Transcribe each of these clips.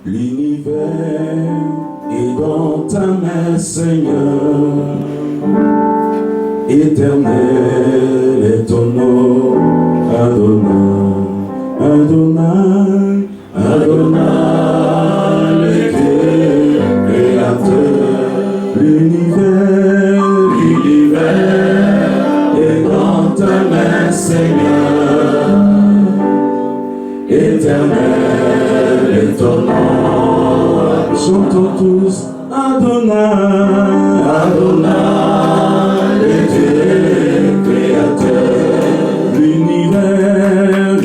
L'univers est dans ta main, Seigneur. Éternel est ton nom, Adonai, Adonai, Adonai, le Dieu créateur. L'univers est dans ta main, Seigneur. Éternel est ton nom. Chantons tous Adonai, Adonai, le Dieu créateur. L'univers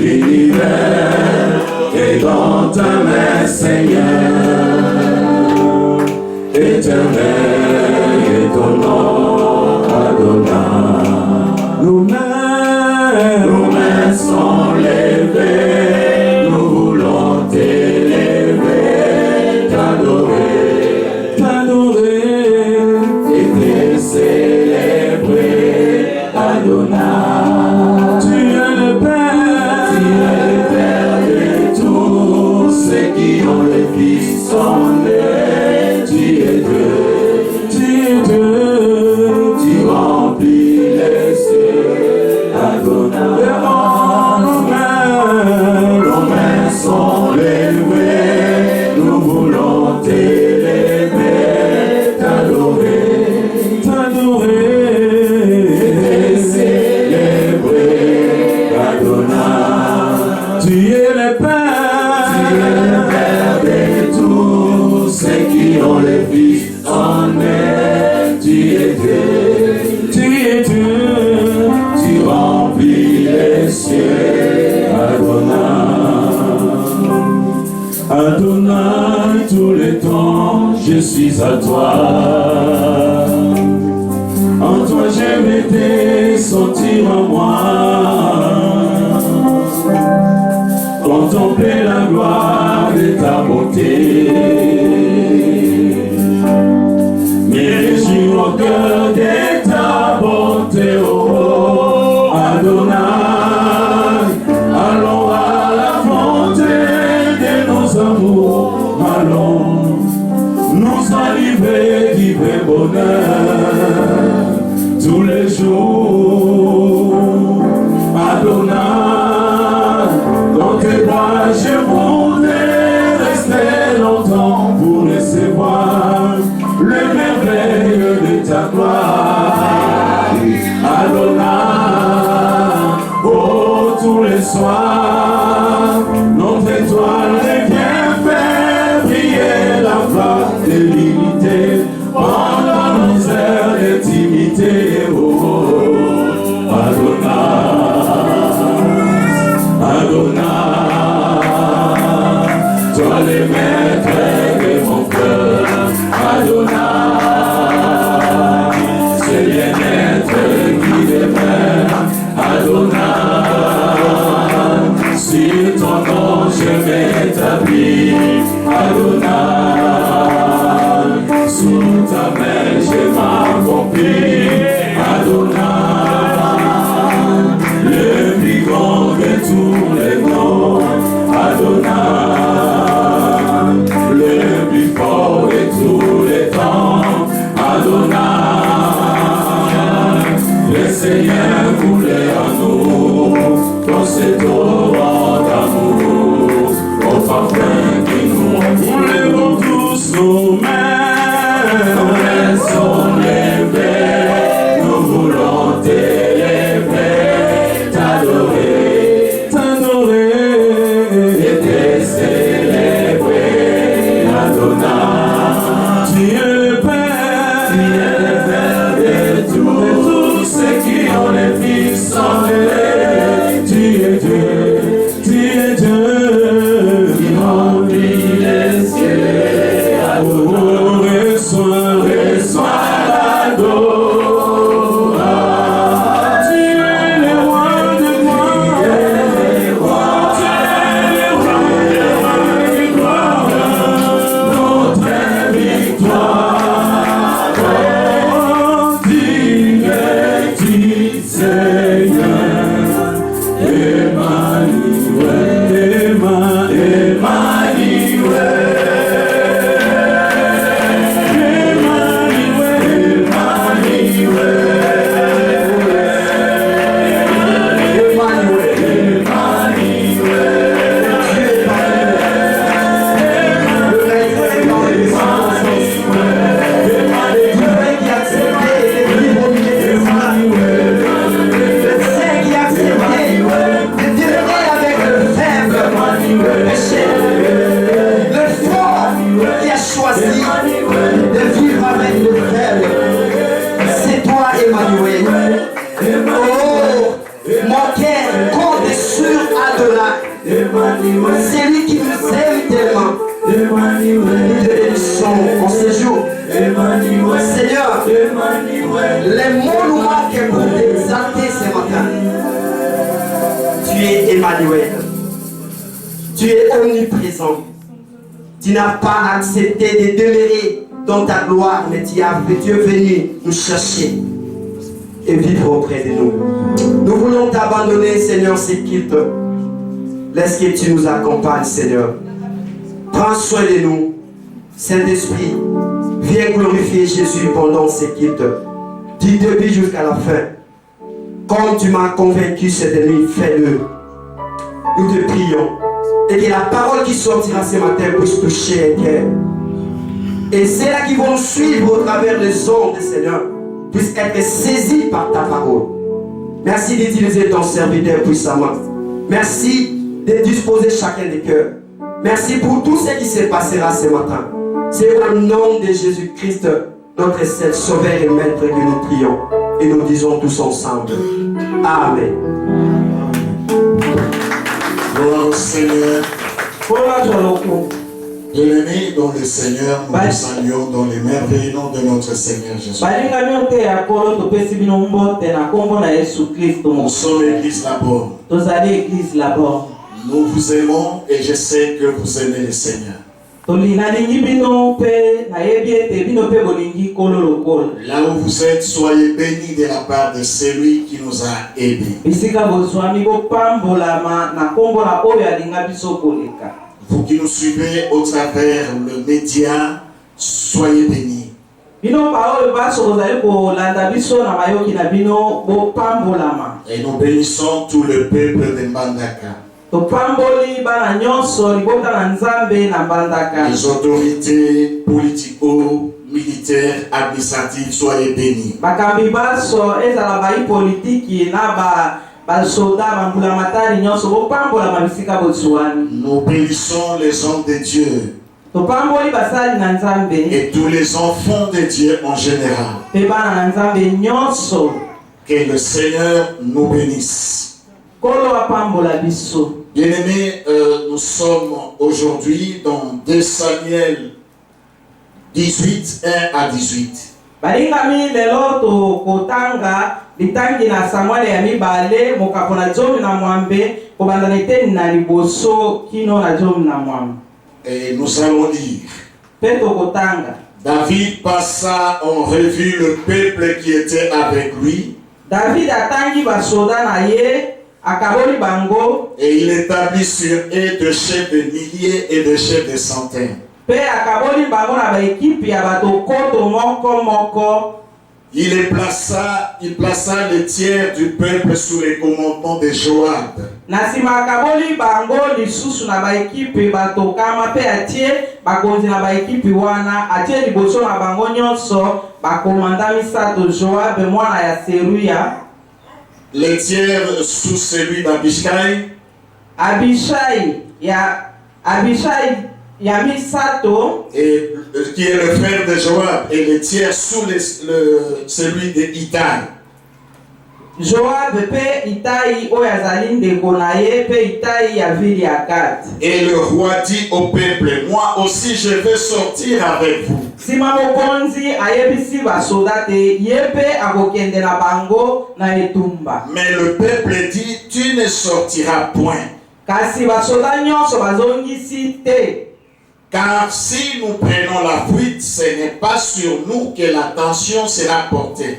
est dans ta main, Seigneur. Éternel est ton nom, Adonai. Nos mains sont levées, nous voulons t'élever, t'adorer et te célébrer, Adonai. Tu es le Père de tous ceux qui ont les fils sont nés. Tu es Dieu, tu remplis les cieux, Adonai. Nos mains sont levées, nous voulons t'élever, t'adorer et célébrer, Adonai. Tu es le Père de tous ceux qui ont les fils en eux. Tu es Dieu, tu remplis les cieux, Adonai. Adonai, tous les temps, je suis à toi. En toi, j'aime tes sentir en moi. Contempler la gloire de ta beauté. Me réjouir au cœur de ta bonté, oh Adonai. Allons à la fontaine de nos amours. Allons nous arriver du vrai bonheur tous les jours. Adonai, dans tes bras je voudrais rester longtemps pour recevoir le merveille de ta gloire. Adonai, oh tous les soirs, notre étoile vient faire briller la flamme de l'unité pendant nos heures d'intimité. Oh, Adonai, toi le maître de mon cœur, Adonai, ce bien-être qui demeure, Adonai, sur ton nom je m'établis, Adonai, sous ta main je m'accomplis, Adonai, le plus grand de tous les noms, Adonai, le plus fort de tous les temps, Adonai, le Seigneur voulait en nous, dans cet torrent d'amour, au parfum qui nous entoure. Tous nos mains sont levées, Le fort qui a choisi de vivre avec le faible. C'est toi, Emmanuel. Oh, mon cœur compte sur Adonai. C'est lui qui nous aime tellement. Nous te bénissons en ce jour. Seigneur, les mots nous manquent pour t'exalter ce matin. Tu es Emmanuel. Tu es omniprésent. Tu n'as pas accepté de demeurer dans ta gloire, mais tu es venu nous chercher et vivre auprès de nous. Nous voulons t'abandonner, Seigneur, ces cultes. Laisse que tu nous accompagnes, Seigneur. Prends soin de nous. Saint-Esprit, viens glorifier Jésus pendant ces cultes. Du début jusqu'à la fin. Comme tu m'as convaincu cette nuit, fais-le. Nous te prions. Et que la parole qui sortira ce matin puisse toucher un cœur. Et ceux-là qui vont nous suivre au travers des ondes, Seigneur, puissent être saisis par ta parole. Merci d'utiliser ton serviteur puissamment. Merci de disposer chacun des cœurs. Merci pour tout ce qui se passera ce matin. C'est au nom de Jésus-Christ, notre seul Sauveur et Maître, que nous prions. Et nous disons tous ensemble. Amen. Gloire au Seigneur. Bien-aimés dans le Seigneur, nous vous saluons dans les merveilleux noms de notre Seigneur Jésus. Nous sommes l'église d'abord. Nous vous aimons et je sais que vous aimez le Seigneur. Là où vous êtes, soyez bénis de la part de celui qui nous a aidés. Vous qui nous suivez au travers le média, soyez bénis. Et nous bénissons tout le peuple de Mbandaka. Les autorités politico-militaires, administratives, soyez bénis. Nous bénissons les hommes de Dieu et tous les enfants de Dieu en général. Que le Seigneur nous bénisse. Bien-aimés, nous sommes aujourd'hui dans 2 Samuel 18, 1 à 18. Et nous allons lire. David passa en revue le peuple qui était avec lui. Et il établit sur eux de chefs de milliers et de chefs de centaines. Il plaça le tiers du peuple sous les commandements de Joab. Le tiers sous celui d'Abishai. Et qui est le frère de Joab, et le tiers sous celui de Itaï. Et le roi dit au peuple, moi aussi je vais sortir avec vous. Mais le peuple dit, tu ne sortiras point. Car si nous prenons la fuite, ce n'est pas sur nous que l'attention sera portée.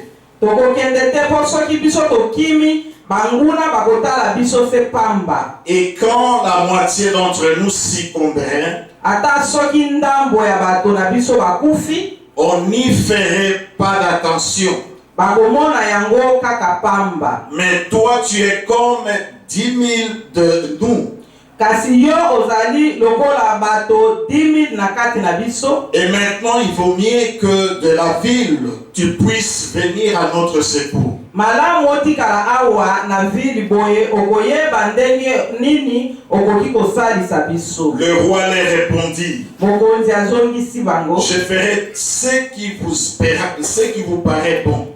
Et quand la moitié d'entre nous succomberait, on n'y ferait pas d'attention. Mais toi, tu es comme 10 000 de nous. Et maintenant, il vaut mieux que de la ville, tu puisses venir à notre secours. Le roi leur répondit, je ferai ce qui vous paraît bon.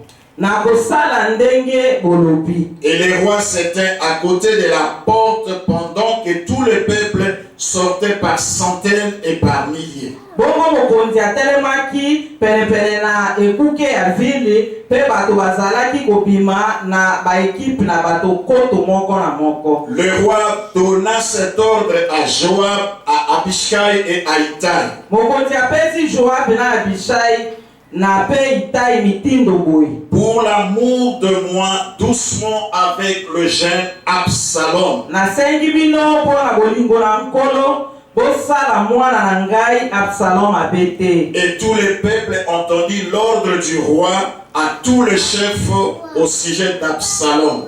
Et le roi s'était à côté de la porte pendant que tout le peuple sortait par centaines et par milliers. Bongo mokonzi atelemaki penepene na ekuke ya vile pe bato bazalaki kobima na ba équipe na bato koto moko na moko. Le roi donna cet ordre à Joab, à Abishai et à Itai. Mokonzi apesi Joab na Abishai na pe Itai mitindo boy. Pour l'amour de moi, doucement avec le jeune Absalom. Na sengi bino pona bolingo na nkolo. Et tout le peuple entendit l'ordre du roi à tous les chefs au sujet d'Absalom.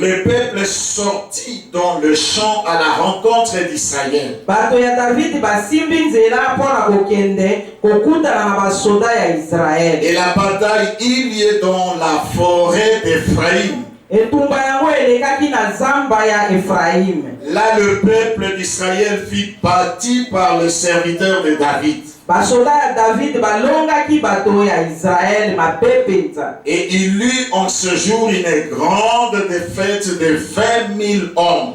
Le peuple sortit dans le champ à la rencontre d'Israël. Et la bataille eut lieu dans la forêt d'Éphraïm. Là, le peuple d'Israël fut bâti par le serviteur de David. Et il eut en ce jour une grande défaite de 20 000 hommes.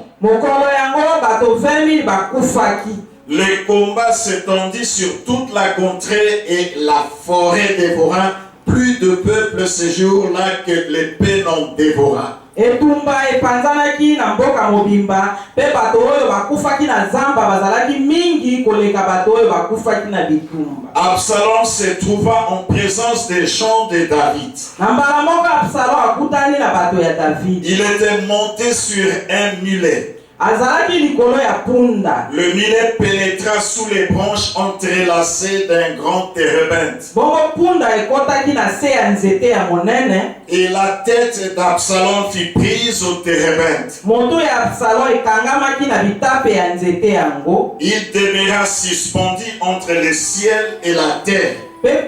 Le combat s'étendit sur toute la contrée et la forêt dévorant plus de peuple ce jour-là que l'épée n'en dévora. Absalom se trouva en présence des gens de David. Il était monté sur un mulet. Le mulet pénétra sous les branches entrelacées d'un grand térébinthe. Et la tête d'Absalom fut prise au térébinthe. Il demeura suspendu entre le ciel et la terre. Et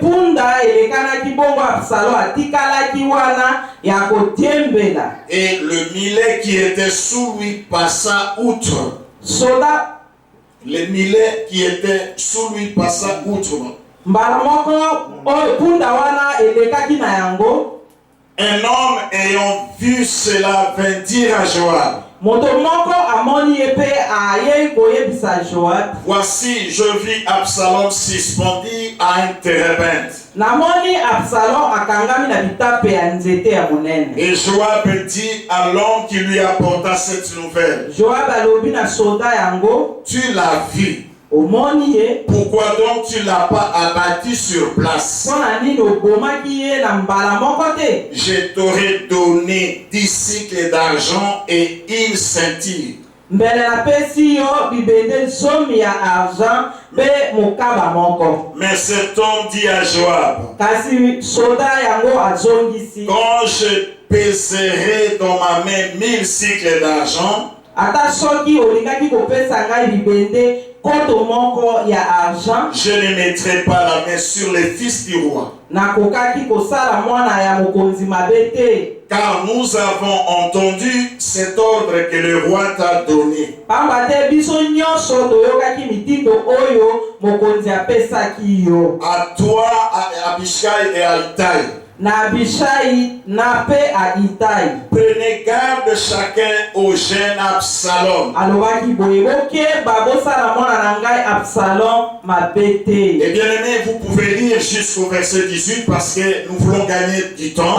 le mulet qui était sous lui passa outre. Le mulet qui était sous lui passa outre. Un homme ayant vu cela vint dire à Joab, voici, je vis Absalom suspendu à un térébinthe. Et Joab dit à l'homme qui lui apporta cette nouvelle, tu l'as vu. Pourquoi donc tu ne l'as pas abattu sur place? Je t'aurais donné 10 cycles d'argent et une ceinture. Mais cet homme dit à Joab, quand je pèserai dans ma main 1000 cycles d'argent, je ne mettrai pas la main sur les fils du roi. Car nous avons entendu cet ordre que le roi t'a donné. À toi, à Abishai et à Itai. Prenez garde chacun au jeune Absalom. Et bien aimé, vous pouvez lire jusqu'au verset 18 parce que nous voulons gagner du temps.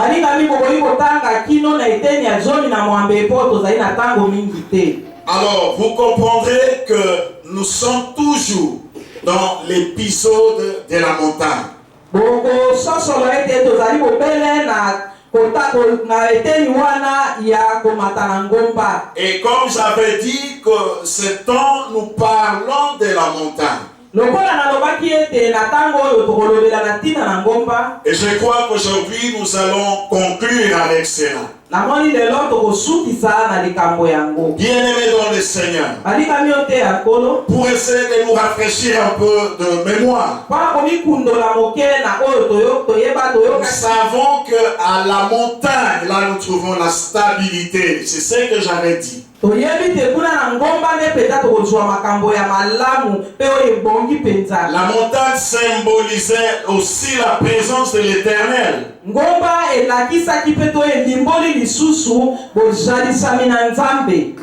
Alors, vous comprendrez que nous sommes toujours dans l'épisode de la montagne. Et comme j'avais dit que ce temps, nous parlons de la montagne. Et je crois qu'aujourd'hui nous allons conclure avec cela. Bien-aimés dans le Seigneur, pour essayer de nous rafraîchir un peu de mémoire, nous savons qu'à la montagne, là nous trouvons la stabilité. C'est ce que j'avais dit. La montagne symbolisait aussi la présence de l'Éternel.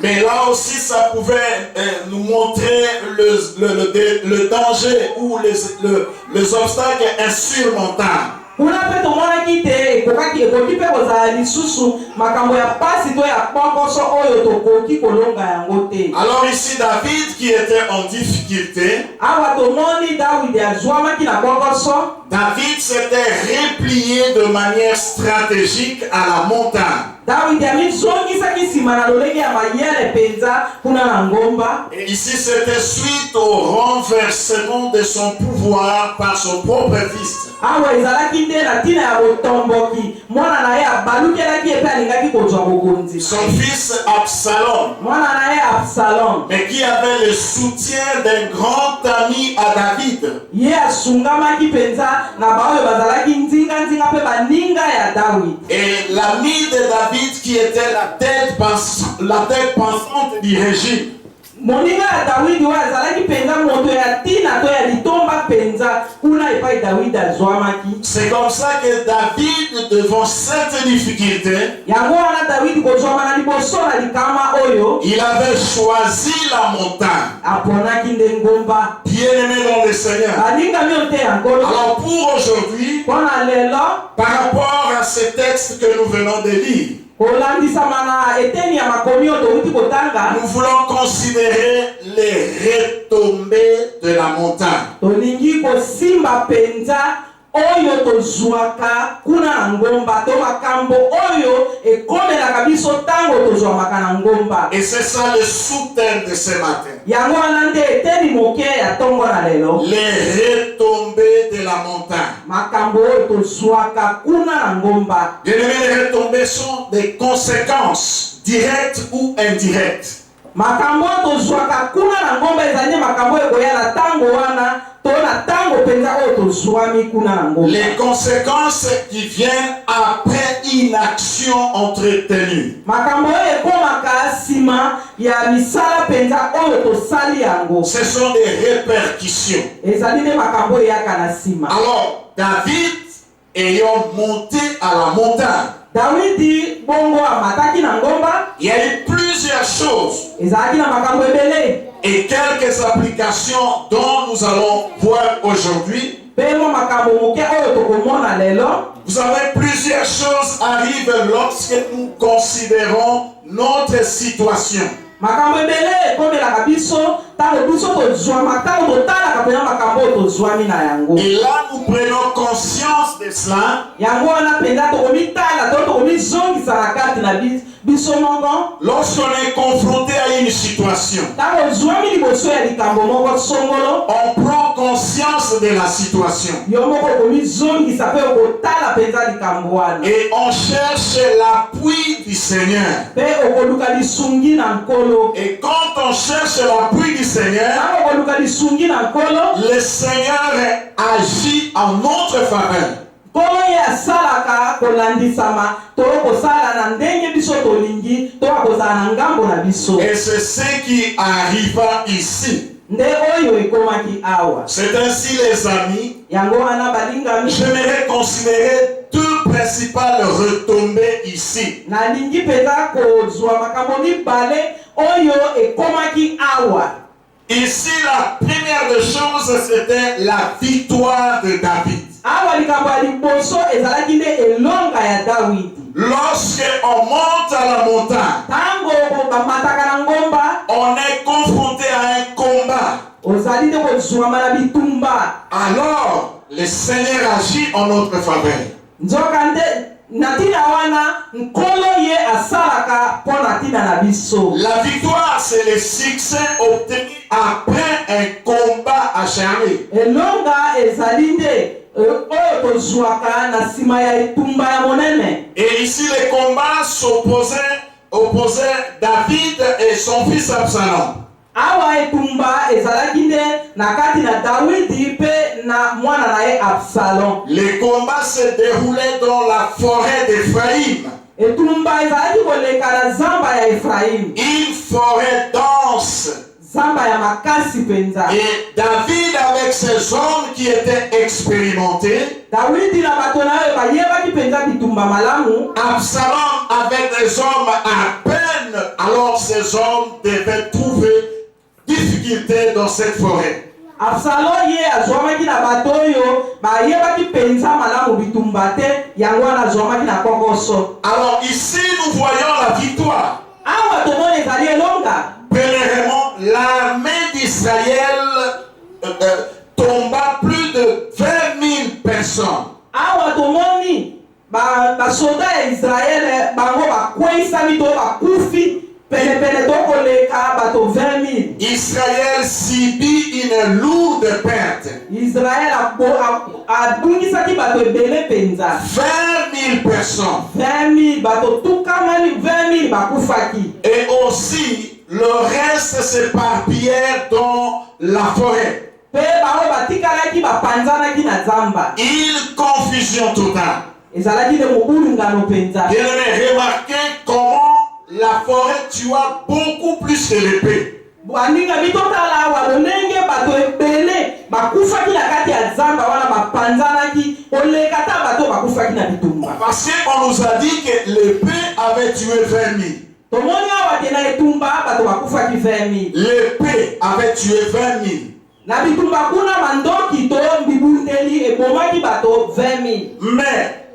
Mais là aussi ça pouvait nous montrer le danger ou les obstacles insurmontables. Alors ici David qui était en difficulté, David s'était replié de manière stratégique à la montagne. Et ici c'était suite au renversement de son pouvoir par son propre fils. Son fils Absalom, mais qui avait le soutien d'un grand ami à David. Et l'ami de David qui était la tête pensante du régime. C'est comme ça que David, devant cette difficulté, il avait choisi la montagne. Bien-aimé dans le Seigneur. Alors pour aujourd'hui, par rapport à ce texte que nous venons de lire, nous voulons considérer les retombées de la montagne. Et c'est ça le sous-thème de ce matin. Les retombées de la montagne. Bien aimé, les retombées sont des conséquences directes ou indirectes. Les conséquences qui viennent après une action entretenue. Ce sont des répercussions. Alors, David ayant monté à la montagne, il y a eu plusieurs choses et quelques applications dont nous allons voir aujourd'hui. Vous savez, plusieurs choses arrivent lorsque nous considérons notre situation. Et là, nous prenons conscience de cela. Lorsqu'on est confronté à une situation, on prend conscience de la situation. Et on cherche l'appui du Seigneur. Et quand on cherche l'appui du Seigneur, le Seigneur agit en notre faveur. Et c'est ce qui arriva ici. C'est ainsi, les amis, j'aimerais considérer deux principales retombées ici. Ici, la première des choses, c'était la victoire de David. Lorsque on monte à la montagne, on est confronté à un combat. Alors, le Seigneur agit en notre faveur. natina wana nkolo ye asalaka pona tina na biso. La victoire, c'est le succès obtenu après un combat acharné. Elonga ezalinde oyo tozwaka na sima ya etumba ya monene. Et ici les combats opposaient David et son fils Absalom. Awa etumba ezalaki nde na kati na Dawidi pe na mwana na ye Absalom. Les combats se déroulaient dans la forêt d'Éphraïm. Etumba ezalaki koleka na zamba ya Efraim. Une forêt dense. Zamba ya makasi penza. Et David avec ses hommes qui étaient expérimentés. Dawidi na bato na ye bayebaki penza bitumba malamu. Absalom avec des hommes à peine. Alors ces hommes devaient trouver difficulté dans cette forêt. Absalom ye azwamaki na bato yo bayebaki penza malamu bitumba te yango na azwamaki na kokoso. Alors ici nous voyons la victoire. Awa tomone ezali elonga. Premièrement, l'armée d'Israël tomba plus de 20 000 personnes. Awa tomoni basoda ya Israel bango bakweisami to bakufi pene tokoleka bato 20 000. Israël subit une lourde perte. Israel abungisaki bato ebele penza. 20 000 personnes. 20 000 bato tukamani 20 000 bakufaki. Et aussi le reste s'éparpillait dans la forêt. Pe bango batikalaki bapanzanaki na zamba. Une confusion totale. Ezalaki de mobulungano penza. Bien aimé, remarquez comment la forêt tua beaucoup plus que l'épée. Bwaninga bitotala wa lonenge bato ebele bakufaki na kati ya zamba wana bapanzanaki olekata bato bakufaki na bitumba. Parce qu'on nous a dit que l'épée avait tué 20 000. Tomoni awa tena etumba bato bakufaki 20 000. L'épée avait tué 20 000. Na bitumba kuna mandoki to mbibundeli ebomaki bato 20 000. Mais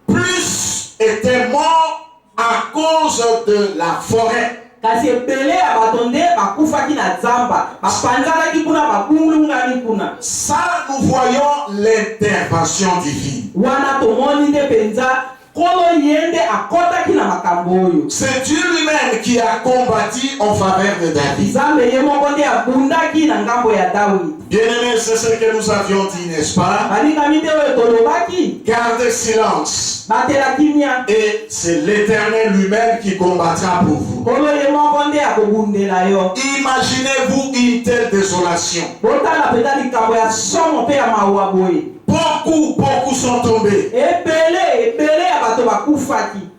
plus étaient morts à cause de la forêt. Kasi ebele ya bato nde bakufaki na zamba bapanzanaki kuna babulungani kuna. Ça nous voyons l'intervention divine. Wana tomoni nde penza kolo yende akotaki na makambo oyo. C'est Dieu lui-même qui a combattu en faveur de David. Zambe ye moko nde abundaki na ngambo ya David. Bien-aimés, c'est ce que nous avions dit, n'est-ce pas? Balingami nde oyo tolobaki. Gardez silence. Batela kimia. Et c'est l'Éternel lui-même qui combattra pour vous. Kolo ye moko nde akobundela yo. Imaginez-vous une telle désolation. Botala penza likambo ya somo pe ya mawa boye. Beaucoup sont tombés. Ebele ya bato bakufaki.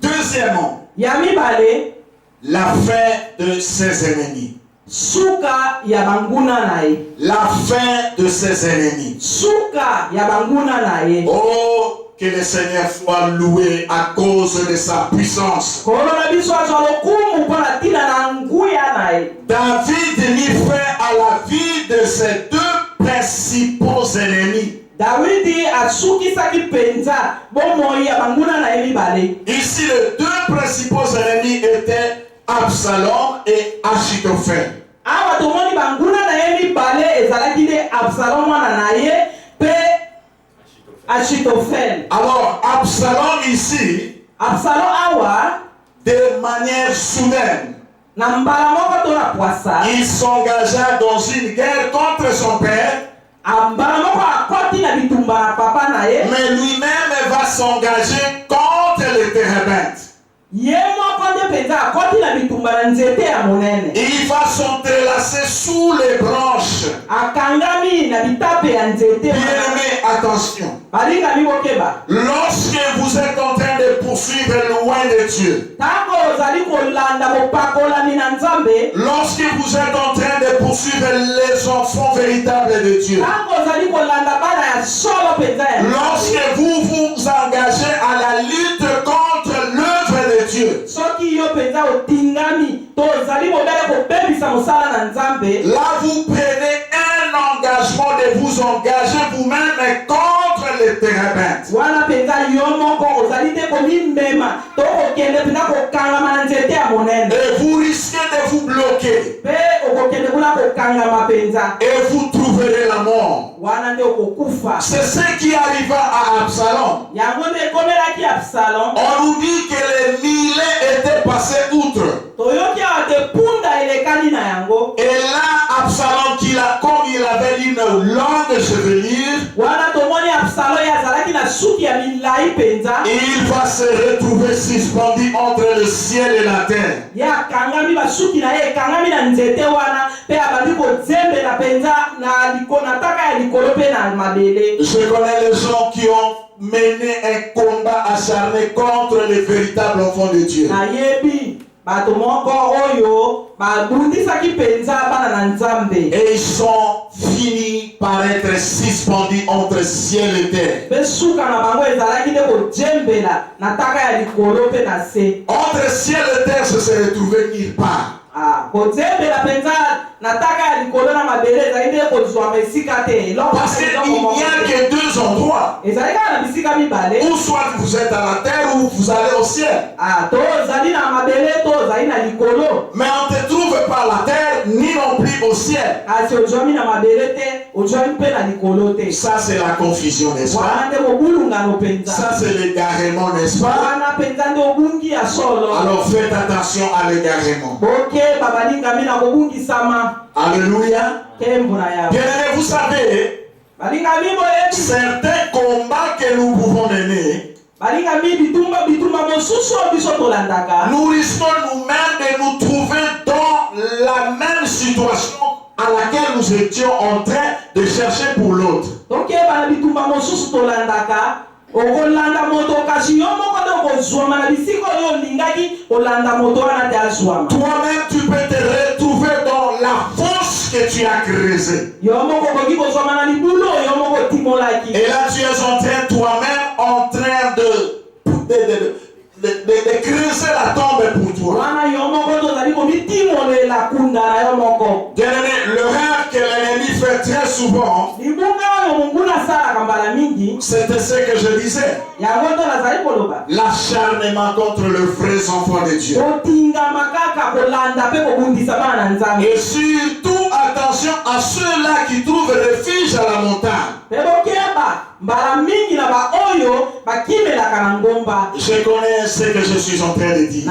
Deuxièmement, Ya mibale la fin de ses ennemis. suka ya banguna na ye. La fin de ses ennemis. Suka ya banguna na ye. Oh, que le Seigneur soit loué à cause de sa puissance. Korona biso azwa lokumu mpona tina na nguya na ye. David mit fin à la vie de ses deux principaux ennemis. Dawidi asukisaki penza bomoi ya banguna na ye mibale. Ici, les deux principaux ennemis étaient Absalom et Achitophel. Awa tomoni banguna na ye mibale ezalaki nde Absalom mwana na ye pe Achitophel. Alors, Absalom ici, Absalom awa de manière soudaine, na mbala moko to na poisa, il s'engagea dans une guerre contre son père. mbala moko akoti na bitumba na papa na ye. Mais lui-même va s'engager contre les Térébintes. Ye moko nde penza akoti na bitumba na nzete ya monene. Il va s'entrelacer sous les branches. Akangami na bitape ya nzete. Bien-aimés, attention. Balingami bokeba. Lorsque vous êtes en train de poursuivre loin de Dieu, Tango ozali kolanda bopakolami na Nzambe, lorsque vous êtes en train de poursuivre les enfants véritables de Dieu, tango ozali kolanda bana ya solo penza ya lorsque vous vous engagez à la lutte contre l'œuvre de Dieu, soki yo penza otingami to ozali mobele kobebisa mosala na Nzambe, là vous prenez un engagement de vous engager vous-même contre les Térébintes. wana penza yo moko ozali te komimema to kokende penza kokangama na nzete ya monene. Et vous risquez de vous bloquer. Pe okokende kuna kokangama penza. Et vous trouvez verrez la mort. C'est ce qui arriva à Absalom. On nous dit que les millets étaient passés outre. Et là, Absalom, comme il avait une longue chevelure, il va se retrouver suspendu entre le ciel et la terre. Je connais les gens qui ont mené un combat acharné contre les véritables enfants de Dieu. Et ils sont finis par être suspendus entre ciel et terre. Entre ciel et terre, se serait retrouvé nulle part. Parce qu'il n'y a que deux endroits. Ou soit vous êtes à la terre ou vous allez au ciel. Mais on ne te trouve pas à la terre ni non plus au ciel. Ça c'est la confusion, n'est-ce pas? Ça c'est l'égarement, n'est-ce pas? Alors faites attention à l'égarement. Alléluia. Bien-aimés, vous savez, certains combats que nous pouvons mener, nous risquons nous-mêmes de nous trouver dans la même situation à laquelle nous étions en train de chercher pour l'autre. Toi-même tu peux te retrouver dans la fosse que tu as creusée. Et là tu es en train toi-même de creuser la tombe pour toi. Bien-aimé, l'erreur que l'ennemi fait très souvent, c'était ce que je disais. L'acharnement contre le vrai enfant de Dieu. Et surtout, attention à ceux-là qui trouvent refuge à la montagne. Je connais ce que je suis en train de dire.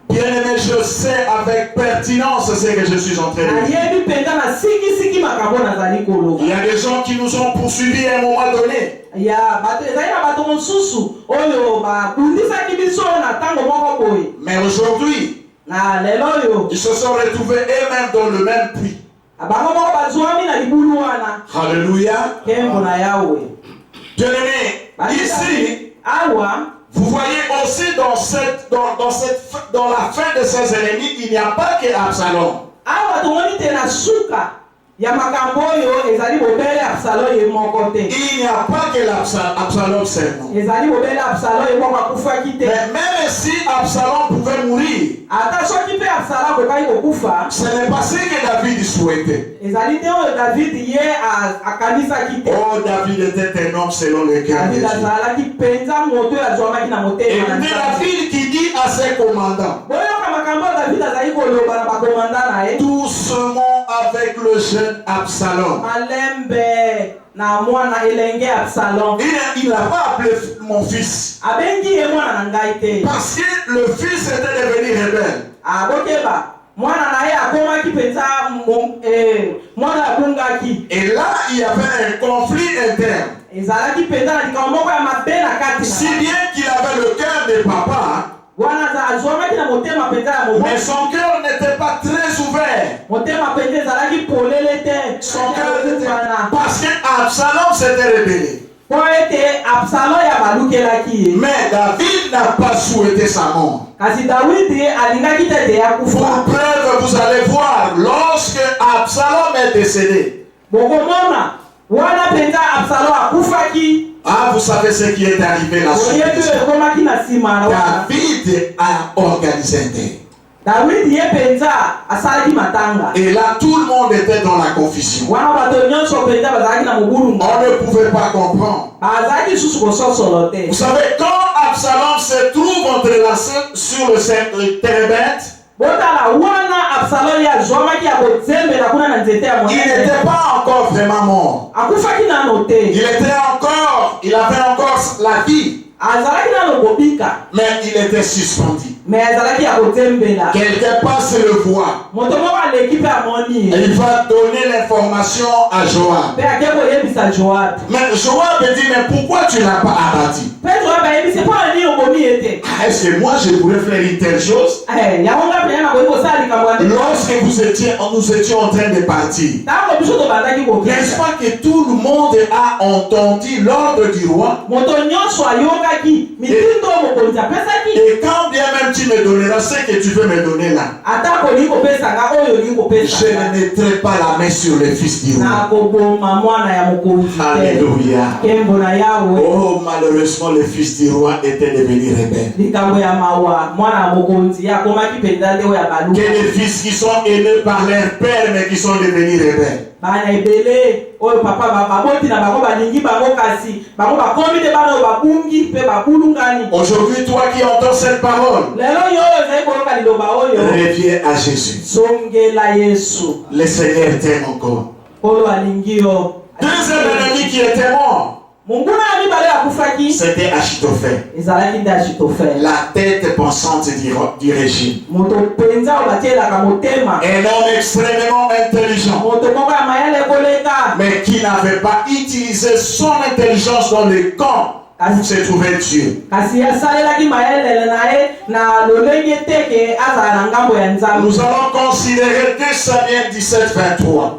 Bien-aimé, je sais avec pertinence ce que je suis en train de dire. Il y a des gens qui nous ont poursuivis à un moment donné. Mais aujourd'hui, ils se sont retrouvés eux-mêmes dans le même puits. Alléluia. Bien-aimé, ici, vous voyez aussi dans la fin de ses ennemis, il n'y a pas que Absalom. Il n'y a pas que Absalom seulement. Mais même si Absalom pouvait mourir, ce n'est pas ce que David souhaitait. Oh, David était un homme selon le cœur de Dieu. Et David qui dit à ses commandants, doucement avec le jeune Absalom. Il n'a pas appelé mon fils. Parce que le fils était devenu rebelle. Et là, il y avait un conflit interne. Si bien qu'il avait le cœur de papa, mais son cœur n'était pas très ouvert. Son cœur était... Parce qu'Absalom s'était rebellé. Mais David n'a pas souhaité sa mort. Pour preuve, vous allez voir, lorsque Absalom est décédé, vous savez ce qui est arrivé la suite. David a organisé un thé. Et là, tout le monde était dans la confusion. On ne pouvait pas comprendre. Vous savez, quand Absalom se trouve entrelacé sur le térébinthe, Il n'était pas encore vraiment mort. Il avait encore la vie. Mais il était suspendu. Quelque part se le voit. Et il va donner l'information à Joab. Mais Joab dit, mais pourquoi tu n'as pas abattu? Est-ce que moi je pourrais faire une telle chose? Lorsque nous étions en train de partir, n'est-ce pas que tout le monde a entendu l'ordre du roi? Et quand bien même tu me donneras ce que tu veux me donner là, je ne mettrai pas la main sur le fils du roi. Alléluia. Oh, malheureusement, le fils du roi était devenu rebelle. Que les fils qui sont aimés par leur père mais qui sont devenus rebelles. Aujourd'hui, toi qui entends cette parole, reviens à Jésus. Le Seigneur t'aime encore. Deuxième ennemi qui était mort, c'était Achitophel, la tête pensante du régime. Un homme extrêmement intelligent, mais qui n'avait pas utilisé son intelligence dans le camp où se trouvait Dieu. Nous allons considérer 2 Samuel 17, 23.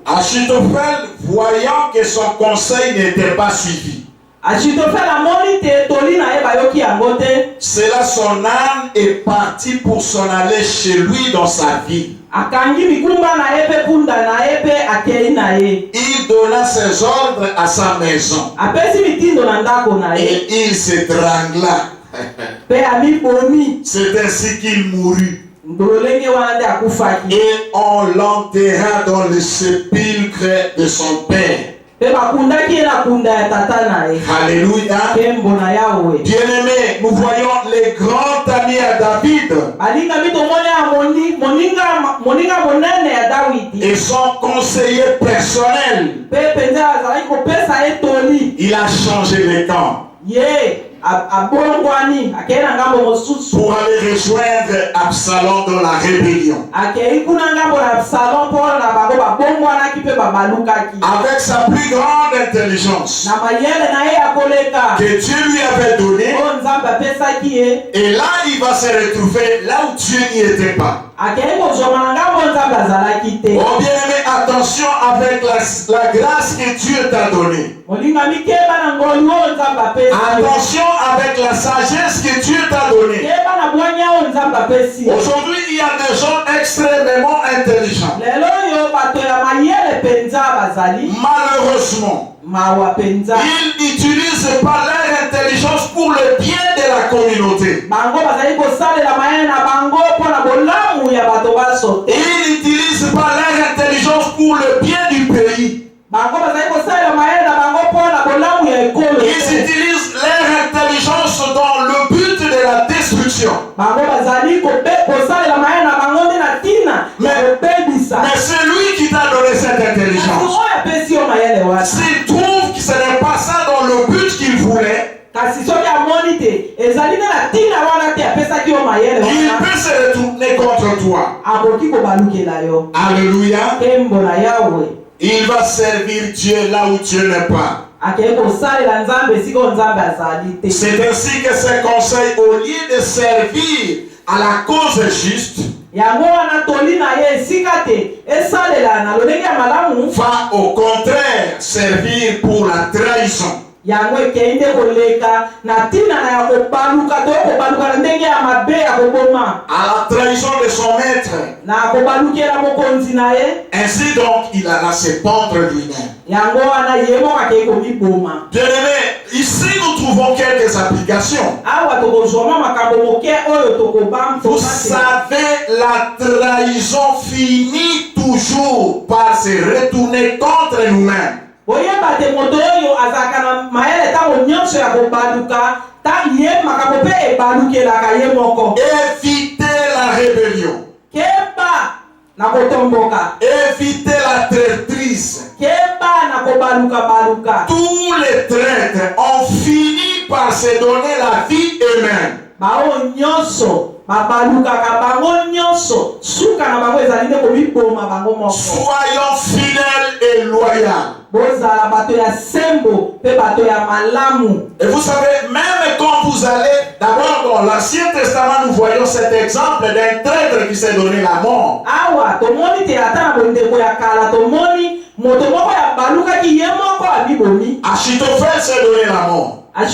Achitophel, voyant que son conseil n'était pas suivi, cela, son âme est partie pour s'en aller chez lui dans sa ville. Il donna ses ordres à sa maison et il s'étrangla. C'est ainsi qu'il mourut. Et on l'enterra dans le sépulcre de son père. Alléluia. Bien-aimé, nous voyons les grands amis à David et son conseiller personnel. Il a changé le camp pour aller rejoindre Absalom dans la rébellion. Avec sa plus grande intelligence que Dieu lui avait donnée, et là il va se retrouver là où Dieu n'y était pas. Oh bien-aimé, attention avec la grâce que Dieu t'a donnée. Attention avec la sagesse que Dieu t'a donnée. Aujourd'hui, il y a des gens extrêmement intelligents. Malheureusement, ils n'utilisent pas leur intelligence pour le bien de la communauté. Ils n'utilisent pas leur intelligence pour le bien du pays. Ils utilisent leur intelligence dans le but de la destruction. Mais c'est lui qui t'a donné cette intelligence. S'il trouve que ce n'est pas ça dans le but qu'il voulait, il peut se retourner contre toi. Alléluia. Il va servir Dieu là où Dieu n'est pas. C'est ainsi que ses conseils, au lieu de servir à la cause juste, va au contraire servir pour la trahison. À la trahison de son maître. Ainsi donc il alla se pendre lui-même. Bien-aimé, ici nous trouvons quelques applications. Vous savez, la trahison finit toujours par se retourner contre nous-mêmes. oyeba te moto oyo azalaka na mayele ntango nyonso ya kobaluka ta ye makambo mpe ebalukelaka ye moko. Évitez la rébellion. Keba na kotomboka. Évitez la traîtrise. Keba na kobaluka. Tous les traîtres ont fini par se donner la vie eux-mêmes. Bao nyonso babalukaka bango nyonso suka na bango ezali nde komiboma bango moko. Soyons fidèles et loyaux. Bozala bato ya sembo pe bato ya malamu. Et vous savez, même quand vous allez, d'abord dans l'Ancien Testament, nous voyons cet exemple d'un traître qui s'est donné la mort. Awa tomoni te ata na bondeko ya kala tomoni moto moko ya balukaki ye moko abibomi. Achitophel s'est donné la mort. Mais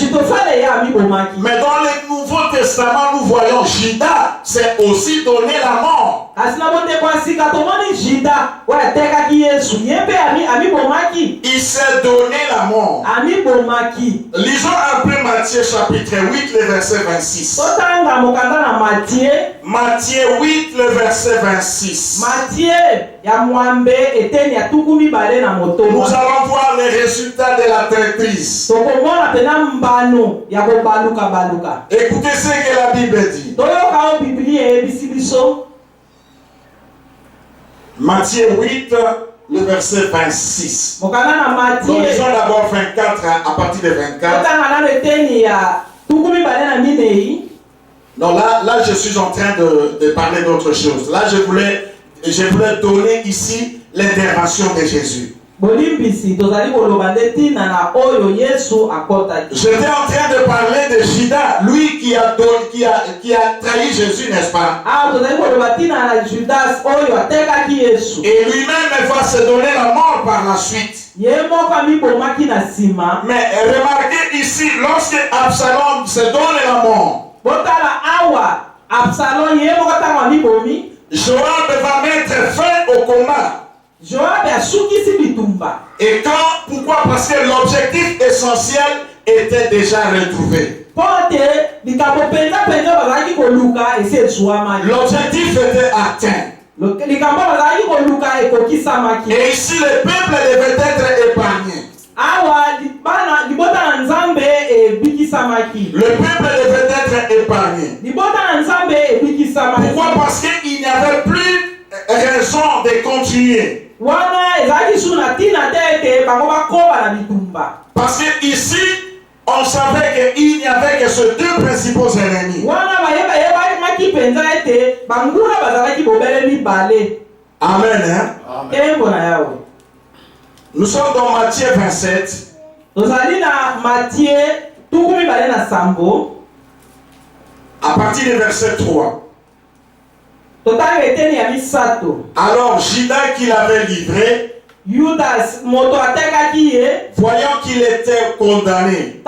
dans le Nouveau Testament, nous voyons Judas s'est aussi donné la mort. Il s'est donné la mort. Lisons un peu Matthieu chapitre 8, le verset 26. Matthieu 8, le verset 26. Nous allons voir les résultats de la traîtrise. Écoutez ce que la Bible dit. Matthieu 8, le verset 26. Donc lisons d'abord 24 à partir de 24. Non, là je suis en train de parler d'autre chose. Là je voulais donner ici l'intervention de Jésus. J'étais en train de parler de Judas, lui qui a trahi Jésus, n'est-ce pas? Et lui-même va se donner la mort par la suite. Mais remarquez ici, lorsque Absalom se donne la mort, Joab va mettre fin au combat. Et pourquoi? Parce que l'objectif essentiel était déjà retrouvé. L'objectif était atteint. Et ici le peuple devait être épargné. Le peuple devait être épargné. Pourquoi? Parce qu'il n'y avait plus raison de continuer. Parce que ici, on savait qu'il n'y avait que ces deux principaux ennemis. Amen. Hein? Nous sommes dans Matthieu 27. À partir du verset 3. Alors Judas qui l'avait livré, voyant qu'il était condamné,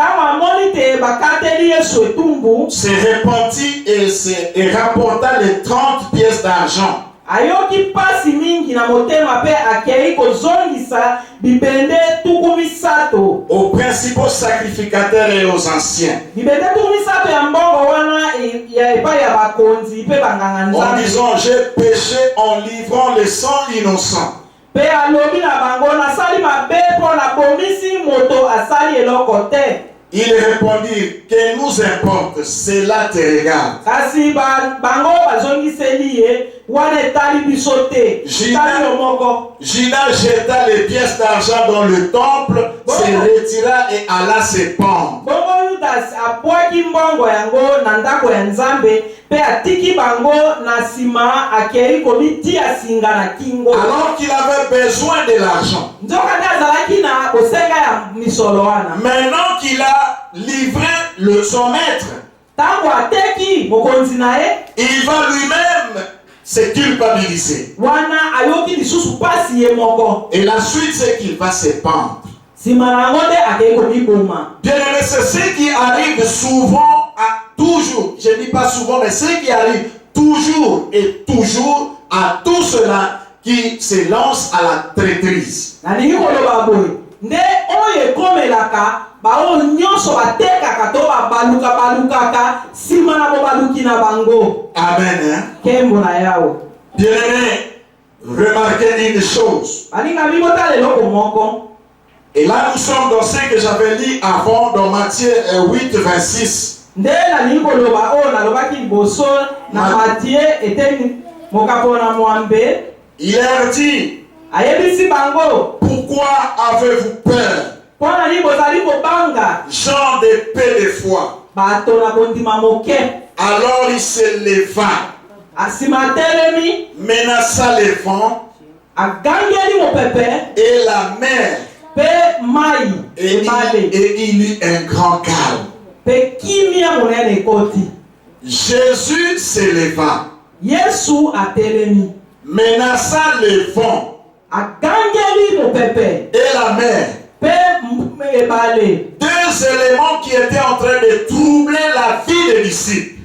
se repentit et rapporta les 30 pièces d'argent. Ayoki pasi mingi na motema pe akei kozongisa bibende tukumi sato aux principaux sacrificateurs et aux anciens, bibende tukumi sato ya mbongo wana ya epa ya bakonzi pe banganga nzambe, en disant j'ai péché en livrant les sang innocents. Pe alobi na bango na sali mabe po na bomisi moto asali eloko te. Il répondit, que nous importe, cela te regarde. Kasi bango bazongiseli ye wana tali bisote. Judas jeta les pièces d'argent dans le temple, se retira et alla se pendre. Bongo Judas apwaki mbongo yango na ndako ya Nzambe pe atiki bango na sima akei komitia singa na kingo. Alors qu'il avait besoin de l'argent. Nzoka azalaki na kosenga ya misolo wana. Maintenant qu'il a livré son maître, tango ateki mokonzi nae, il va lui-même se culpabiliser. Wana ayoki lisusu pasi ye moko. Et la suite c'est qu'il va se pendre. Simarangonde akei komiboma. Bien aimé, c'est ce qui arrive souvent, toujours, je ne dis pas souvent, mais ce qui arrive toujours et toujours à tous ceux-là qui se lancent à la traîtrise. Nde oye komelaka bao nyonso batekaka to babalukaka sima na bobaluki na bango. Amen. Hein? Kembo na yao. Bien aimé, remarquez une chose. Et là, nous sommes dans ce que j'avais lu avant dans Matthieu 8, 26. Il leur dit, pourquoi avez-vous peur, gens de peu de foi? Alors il se leva, menaça le vent et la mer, et il eut un grand calme. Jésus se leva, menaça le vent et la mer. Deux éléments qui étaient en train de troubler la vie des disciples.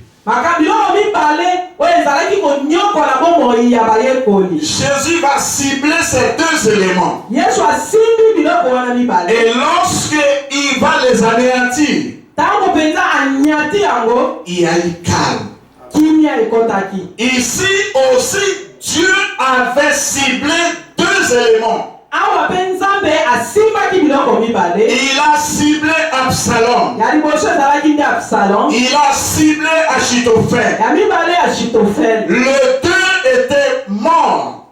Jésus va cibler ces deux éléments. Et lorsqu'il va les anéantir, il y a eu calme. Ici aussi, Dieu avait ciblé deux éléments. Il a ciblé Absalom. Il a ciblé Achitophel. Les deux étaient morts.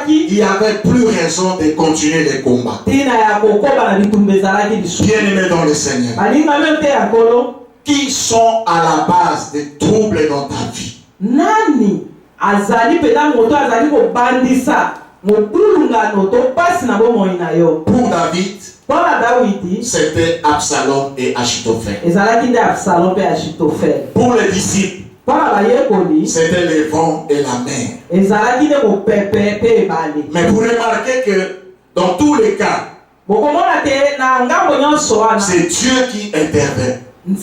Il n'y avait plus raison de continuer les combats. Bien-aimés dans le Seigneur, qui sont à la base des troubles dans ta vie? Pour David, c'était Absalom et Achitophel. Pour les disciples, c'était le vent et la mer. Mais vous remarquez que dans tous les cas, c'est Dieu qui intervient. Et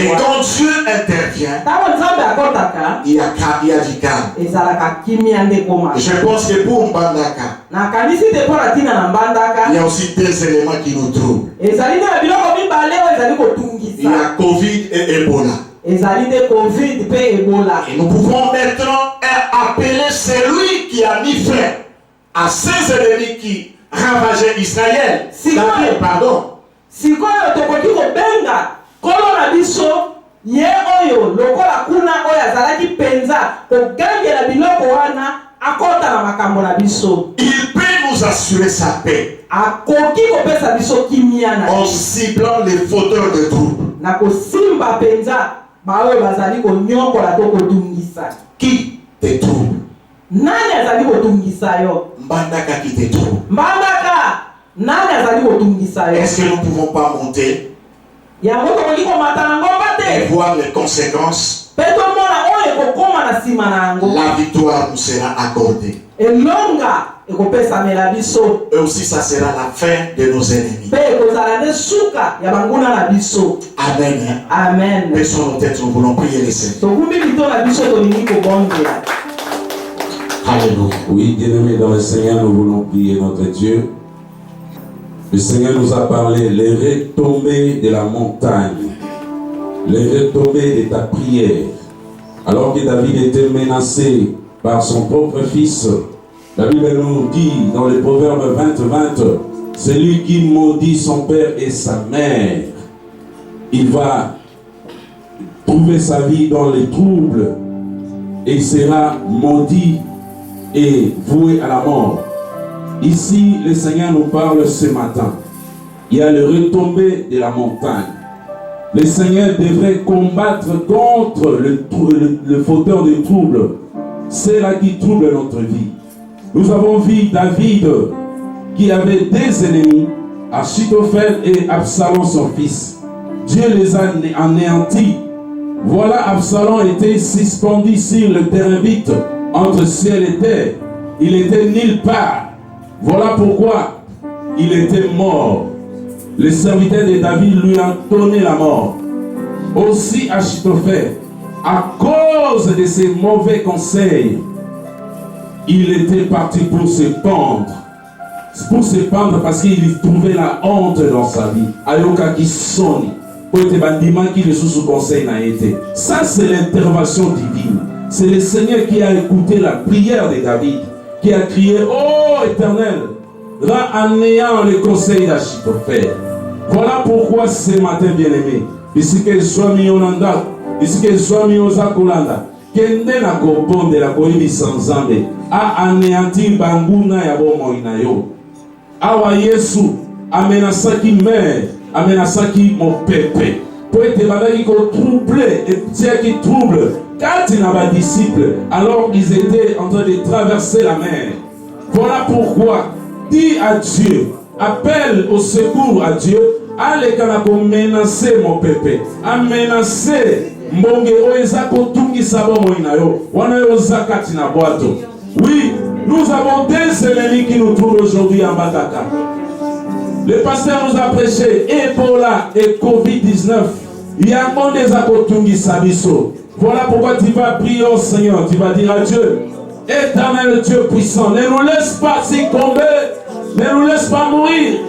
quand Dieu intervient, il y a du calme. Et je pense que pour Mbandaka, il y a aussi des éléments qui nous troublent. Il y a Covid et Ebola. Et nous pouvons maintenant appeler celui qui a mis fin à ces ennemis qui ravageaient Israël. David, pardon. Sikoyo tokoki kobenga kolona biso ye oyo lokola kuna oyo azalaki penza kogangela biloko wana akota na makambo na biso. Il peut nous assurer sa paix akoki kopesa biso kimia na en ciblant les fauteurs de troubles. Na kosimba penza baoyo bazali konyokola to kodungisa. Qui te trouble? Nani azali kodungisa yo? Mbandaka qui te trouble? Mbandaka est-ce que nous ne pouvons pas monter et voir les conséquences? La victoire nous sera accordée. Et aussi ça sera la fin de nos ennemis. Amen. Amen. Baissons nos têtes, nous voulons prier les Seigneur. Alléluia. Oui, bien-aimés dans le Seigneur, nous voulons prier notre Dieu. Le Seigneur nous a parlé les retombées de la montagne, les retombées de ta prière. Alors que David était menacé par son propre fils, la Bible nous dit dans le Proverbe 20, celui qui maudit son père et sa mère, il va trouver sa vie dans les troubles et il sera maudit et voué à la mort. Ici, le Seigneur nous parle ce matin. Il y a le retombé de la montagne. Le Seigneur devrait combattre contre le fauteur de troubles. C'est là qui trouble notre vie. Nous avons vu David qui avait des ennemis, Achitophel et Absalom son fils. Dieu les a anéantis. Voilà, Absalom était suspendu sur le terrain vide entre ciel et terre. Il était nulle part. Voilà pourquoi il était mort. Les serviteurs de David lui ont donné la mort. Aussi Achitophel, à cause de ses mauvais conseils, il était parti pour se pendre. Pour se pendre parce qu'il trouvait la honte dans sa vie. Ayoka qui sonne. Ça c'est l'intervention divine. C'est le Seigneur qui a écouté la prière de David, qui a crié: oh Éternel, rend anéant les conseils d'Achitophel. Voilà pourquoi ce matin, bien-aimé, ici que soit mis en anda, ici que soit mis aux akolanda, kende na kobonde la koyibi sanzambe, a anéanti banguna ya bomoina yo. Awa Yesu amenasaki mère, amenasaki mon pépé. Pour être badaki ko troublé et tiens qui trouble. Quand il n'a disciples, alors ils étaient en train de traverser la mer. Voilà pourquoi dis à Dieu, appelle au secours à Dieu, allez quand on menacer mon pépé, à menacer mbonge oezako tungi sabo moinayo, wana yozakati na boato. Oui, nous avons des ennemis qui nous trouvent aujourd'hui en Bataka. Le pasteur nous a prêché Ebola et Covid-19. Il y a un monde des akotungi sabiso. Voilà pourquoi tu vas prier au Seigneur. Tu vas dire à Dieu, Éternel Dieu puissant, ne nous laisse pas succomber, ne nous laisse pas mourir.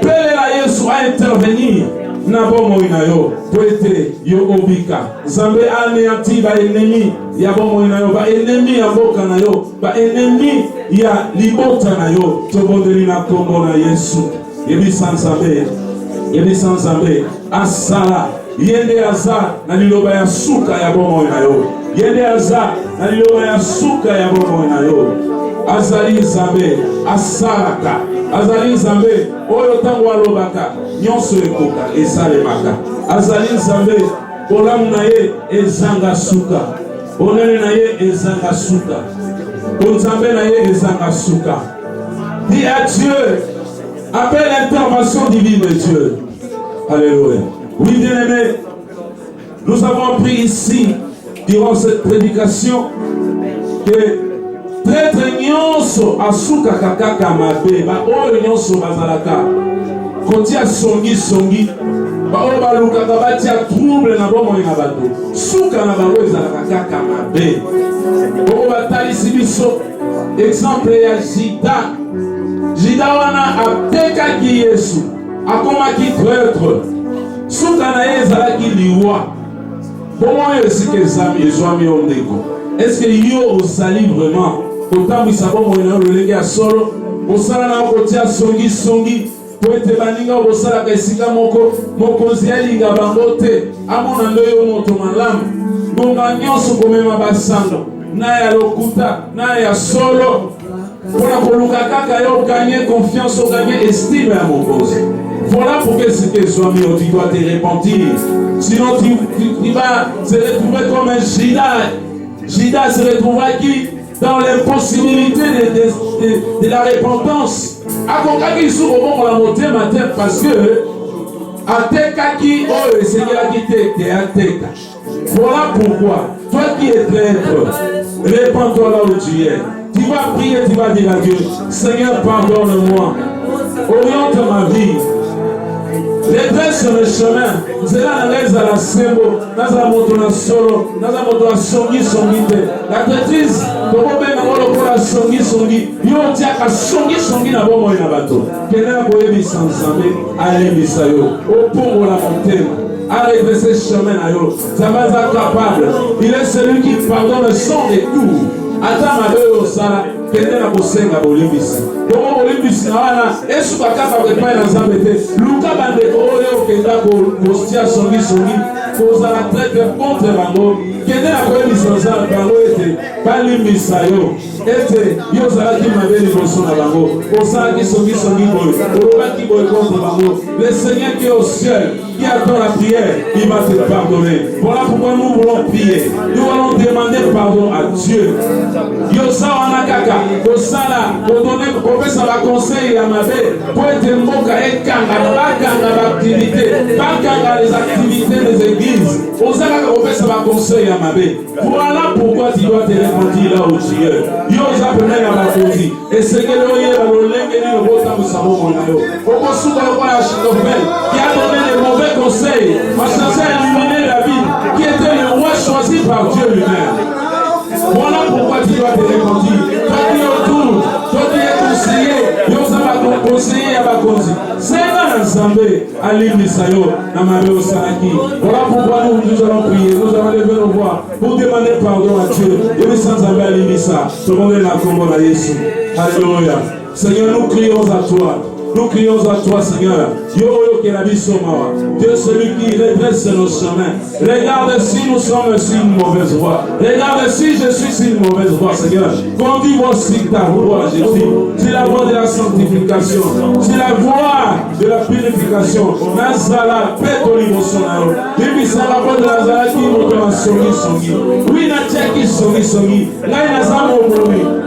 Pele la Yesu à intervenir. Nabo moinayo, poete yo obika. Zambe anéanti ba ennemi, ya bo moinayo ba ennemi ya boka na yo, ba ennemi ya libota na yo. Tobondeli na kombo na Yesu. Yebi sanzambe, asala. Yende aza na liloba ya suka ya bomo na yo. Yende aza na liloba ya suka ya bomo na yo. Azali zambe asaraka. Azali zambe oyo tango alobaka nyonso ekoka esalemaka. Azali zambe olamu na ye ezanga suka. Onene na ye ezanga suka. Onzambe na ye ezanga suka. Dis à Dieu, appelle l'intervention divine de Dieu. Alléluia. Oui, bien-aimés, nous avons appris ici, durant cette prédication, que traître nyonso asuka kakaka mabe, ba oyo nyonso bazalaka, kotia songi, ba oyo balukaka batia trouble na bomo na bato, suka na bango ezalaka kaka mabe. Oyo batalisi biso, exemple ya Jida wana atekaki Yesu, akomaki traître. Suka na ye ezalaki liwa. Comment est-ce que ezwami yo ndeko? Est-ce que yo ozali vraiment kotambwisa bomo na lolenge ya solo? Osala na kotia songi po ete baninga bosalaka esika moko mokonzi alinga bango te amona ndoyo moto malamu ngonga nyonso komema basando na ya lokuta na ya solo mpona koluka kaka yo gagner confiance, gagner estime ya mokonzi. Voilà pourquoi ce que Swami, tu dois te repentir. Sinon, tu vas se retrouver comme un Jida. Jida se retrouvera qui dans l'impossibilité de la repentance. Akokaki sous au bon la montée matin parce que Ateka qui oh le Seigneur qui te Ateka. Voilà pourquoi toi qui es traître, répands-toi là où tu es. Tu vas prier, tu vas dire à Dieu, Seigneur, pardonne-moi. Oriente ma vie. Redresse sur le chemin. C'est là la la sembo. Dans la moto na solo. Dans la moto na songi. La traîtrise. Comment bien on la songi. Yo tiaka songi na bomo na bato. Kena boyebi sans zambe. Allez bisayo. Au pont la montagne. Arrêtez ce chemin à yo. Ça va être capable. Il est celui qui pardonne sans détour. Attends ma belle au sala. Kende na kosenga bolimbisi. Bongo bolimbisi na wana esu bakaka prepa na Nzambe. Luka bande oyo kenda ko postia songi kozala traite contre bango. Kende na koyebisa Nzambe bango ete balimbisa yo. Ete yo zalaki mabe liboso na bango. Osalaki songi boyo. Olobaki boye contre bango. Le Seigneur qui est au ciel, qui attend la prière, il va te pardonner. Voilà pourquoi nous voulons prier. Nous allons demander pardon à Dieu. Yo sawana kaka. Kosala, kodone, kopesa ba conseil ya mabe, po ete mboka ekanga, bakanga l'activité, bakanga les activités des églises. Osaka kopesa ba conseil ya mabe. Voilà pourquoi tu dois te repentir là où tu es. Yo zapena ya bakozi. Esengeli oye balolenge ni lobota musabo monayo. Okosuka kwa Achitophel qui a donné les mauvais conseils, censé éliminer la vie, qui était le roi choisi par Dieu lui-même. Voilà pourquoi tu dois te repentir. Toi qui es autour, toi qui es conseiller, yo va conseiller à Bakonzi. C'est un ensemble à l'Imisayo, dans ma vie au Sanaki. Voilà pourquoi nous allons prier, nous allons lever nos voix pour demander pardon à Dieu. Et nous sans à l'Imisa, tout le monde est là comme on a Jésus. Alléluia. Seigneur, nous crions à toi. Nous crions à toi, Seigneur. Dieu, celui qui redresse nos chemins. Regarde si nous sommes sur une mauvaise voie. Regarde si je suis sur une mauvaise voie, Seigneur. Conduis-moi sur ta voie, Jésus. C'est la voie de la sanctification. C'est la voie de la purification. Nazala, pète au niveau sonore. Depuis c'est la voie de Nazala qui montre la songi. Oui, Natia qui songi. Là, il y a un mot.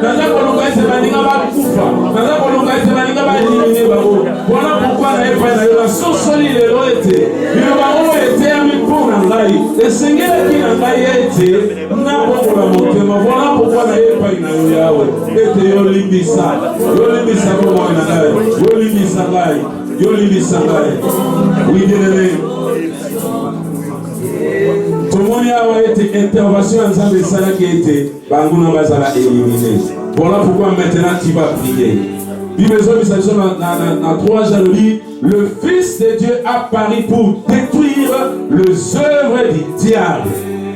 Natia Kolonga, c'est Maninga Bakufa. Natia Kolonga, c'est Maninga Bakufa. Voilà pourquoi la sosoli le loete. Il était ami pour Nangai. Le Seigneur qui Nangai était n'a pas la montée. Voilà pourquoi n'a pas une Yahweh. Et Yolimbisa. Yolimbisa pour moi Nangai. Yolimbisa Gai. Yolimbisa Gai. Oui, bien-aimé. Tout le monde a été intervention ensemble de ça qui était. Bangouna Bazala éliminé. Voilà pourquoi maintenant tu vas prier. Dans 3 jalonies, le Fils de Dieu a paru pour détruire les œuvres du diable.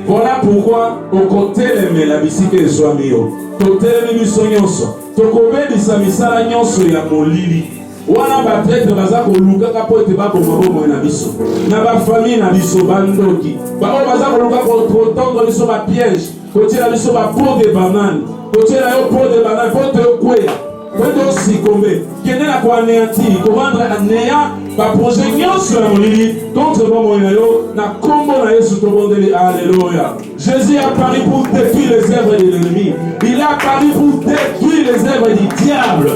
Voilà pourquoi au côté de la bisike de Swamio, côté de Misonyoso, Tokobe de Samisala Nyonso ya Molili. Wana batraite baza koluka kapo ete baboma na biso. Na ba famille na biso bandoki. Ba baza koluka ko tondre biso ba piège. Côté la biso ba pot de banane. Côté la yo pot de banane, pot de kwea. Quand si comme qui est là pour anéantir, pour rendre anéant, par projet sur la molili contre bon moyen, na combo na Yesu to bondeli. Alléluia. Jésus a apparu pour détruire les œuvres de l'ennemi. Il a apparu pour détruire les œuvres du diable.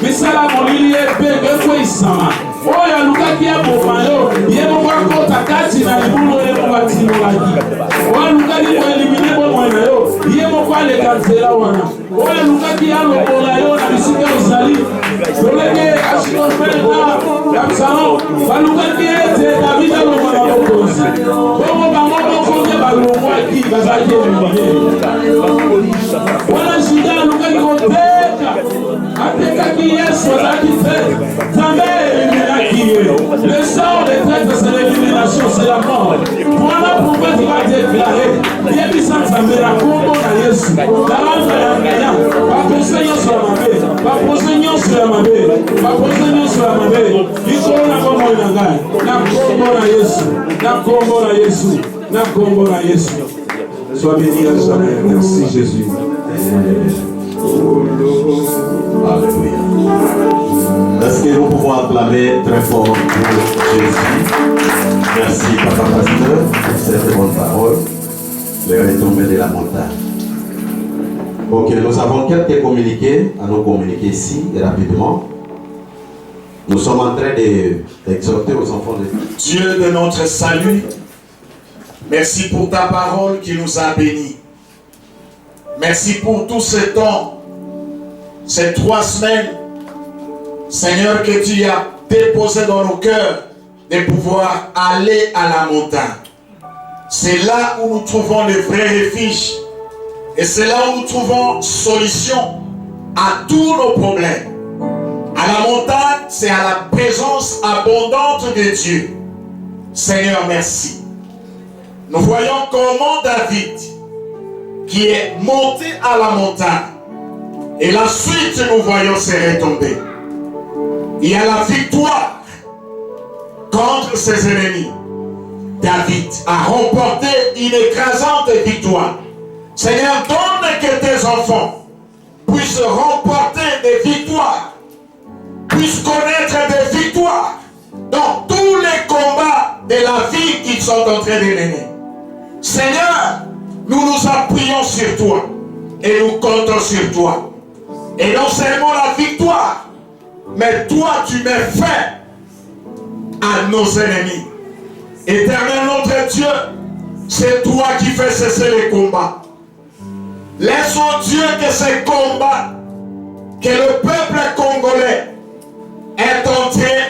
Mais ça la molili est bébé quoi il s'en. Oh ya luka qui a pour mayo, il est bon encore ta kati na libulo et mon bâtiment la vie. Oh luka qui pour éliminer bon moyen, il est bon quoi les cancela wana. Oh ya luka qui a le polayo na bisika uzali. Solege ashino fena, yapsano, baluka qui est David a le wana bokozi. Bomo bango bokozi balongwa qui bazaki éliminé. Wana shida luka qui koteka, ateka qui est sozaki fait. Zambe le sort des traîtres, c'est l'élimination, c'est la mort. Voilà pourquoi tu vas déclarer. Bien dit ça, ça me raconte à Yesu. La rendre à Yangaya. Pas conseiller sur la mabé. Pas conseiller sur la mabé. Pas conseiller sur la mabé. Il faut la combo à Yangaya. La combo à Yesu. La combo à Yesu. La combo à Yesu. Sois béni à jamais. Merci Jésus. Alléluia. Est-ce que nous pouvons acclamer très fort pour Jésus? Merci, Papa Pasteur, pour cette bonne parole. Les retombées de la montagne. Ok, nous avons quelques communiqués à nous communiquer ici, et rapidement. Nous sommes en train d'exhorter aux enfants de Dieu. Dieu de notre salut, merci pour ta parole qui nous a bénis. Merci pour tout ce temps, ces 3 semaines, Seigneur, que tu as déposé dans nos cœurs de pouvoir aller à la montagne. C'est là où nous trouvons le vrai refuge. Et c'est là où nous trouvons solution à tous nos problèmes. À la montagne, c'est à la présence abondante de Dieu. Seigneur, merci. Nous voyons comment David, qui est monté à la montagne, et la suite nous voyons se retomber. Il y a la victoire contre ses ennemis. David a remporté une écrasante victoire. Seigneur, donne que tes enfants puissent remporter des victoires, puissent connaître des victoires dans tous les combats de la vie qu'ils sont en train de mener. Seigneur, nous nous appuyons sur toi et nous comptons sur toi. Et non seulement la victoire, mais toi tu mets fin à nos ennemis. Éternel notre Dieu, c'est toi qui fais cesser les combats. Laissons Dieu que ces combats, que le peuple congolais est en train,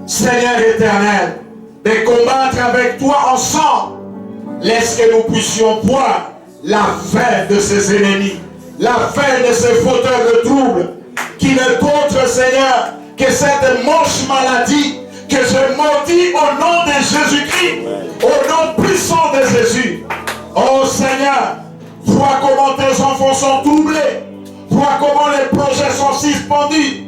Seigneur éternel, de combattre avec toi ensemble. Laisse que nous puissions voir la fin de ces ennemis, la fin de ces fauteurs de troubles, qui n'est autre, Seigneur, que cette moche maladie que je maudis au nom de Jésus-Christ, au nom puissant de Jésus. Oh Seigneur, vois comment tes enfants sont troublés, vois comment les projets sont suspendus,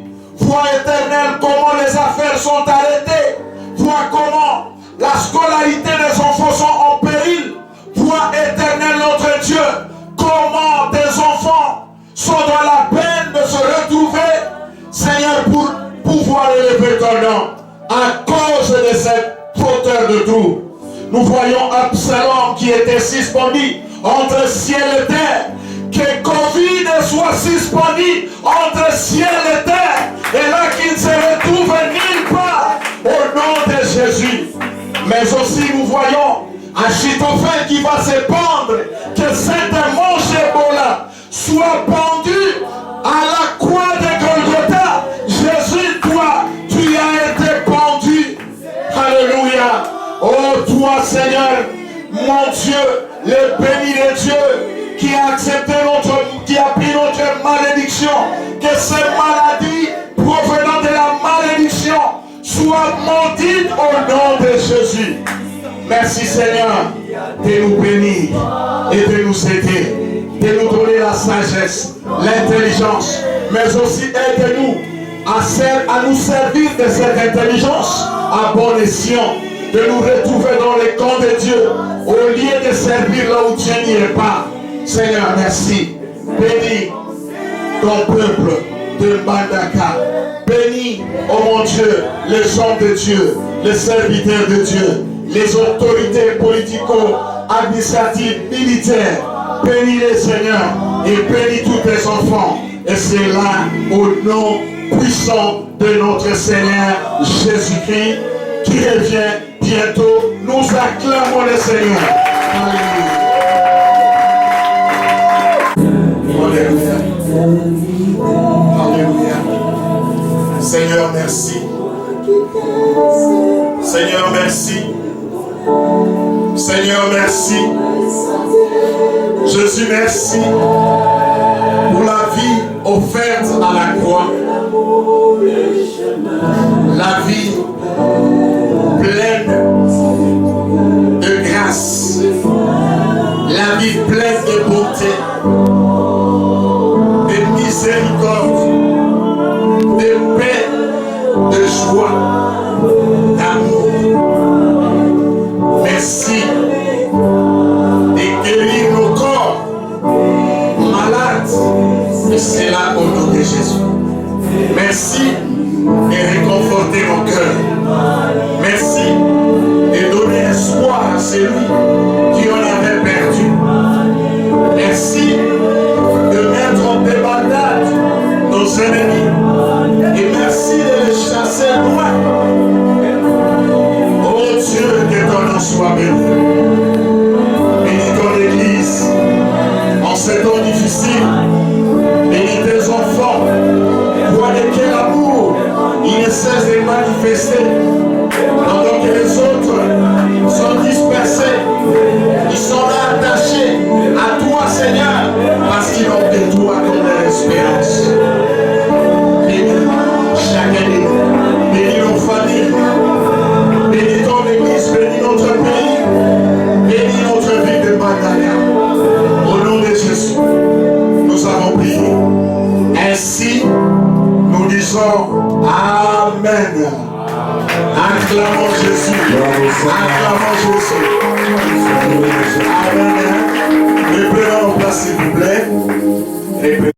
Vois Éternel comment les affaires sont arrêtées. Vois comment la scolarité des enfants sont en péril. Vois Éternel notre Dieu, comment tes enfants sont dans la peine de se retrouver, Seigneur, pour pouvoir élever ton nom à cause de cette fauteur de trouble. Nous voyons Absalom qui était suspendu entre ciel et terre. Que Covid soit suspendu entre ciel et terre. Et là qu'il ne se retrouve nulle part au nom de Jésus. Mais aussi nous voyons Achitophel qui va se pendre. Que cet manche Ebola soit pendu à la croix de Golgotha. Jésus, toi, tu as été pendu. Alléluia. Oh toi Seigneur, mon Dieu, le béni de Dieu qui a accepté qui a pris notre malédiction, que ces maladies provenant de la malédiction soient maudites au nom de Jésus. Merci Seigneur de nous bénir et de nous aider, de nous donner la sagesse, l'intelligence, mais aussi aide-nous à nous servir de cette intelligence à bon escient, de nous retrouver dans les camps de Dieu, au lieu de servir là où Dieu n'y est pas. Seigneur, merci. Bénis ton peuple de Mbandaka. Bénis, oh mon Dieu, les gens de Dieu, les serviteurs de Dieu, les autorités politico-administratives, militaires. Bénis-les, Seigneur, et bénis tous tes enfants. Et c'est là, au nom puissant de notre Seigneur Jésus-Christ, qui revient bientôt. Nous acclamons le Seigneur. Alléluia. Alléluia. Seigneur, merci. Seigneur, merci. Seigneur, merci. Jésus, merci pour la vie offerte à la croix. La vie pleine de grâce. La vie pleine de bonté, de miséricorde, de paix, de joie, d'amour. Merci de guérir nos corps malades. Et c'est là au nom de Jésus. Merci de réconforter nos cœurs. Merci de donner espoir à celui qui en avait perdu. Merci de mettre en débandade nos ennemis. Et merci de les chasser loin. Oh Dieu, que ton nom soit béni. Bénis ton Église en ces temps difficiles. Bénis tes enfants. Vois de quel amour il ne cesse de manifester. Pendant que les autres sont dispersés, ils sont là attachés à toi, Seigneur, parce qu'ils ont de toi comme leur espérance. Bénis chaque année, bénis nos familles, bénis ton Église, bénis notre pays, bénis notre vie de Magdalena. Au nom de Jésus, nous avons prié. Ainsi, nous disons Amen. Acclamons Jésus. Acclamons Jésus. Amen. Reprenons place, s'il vous plaît.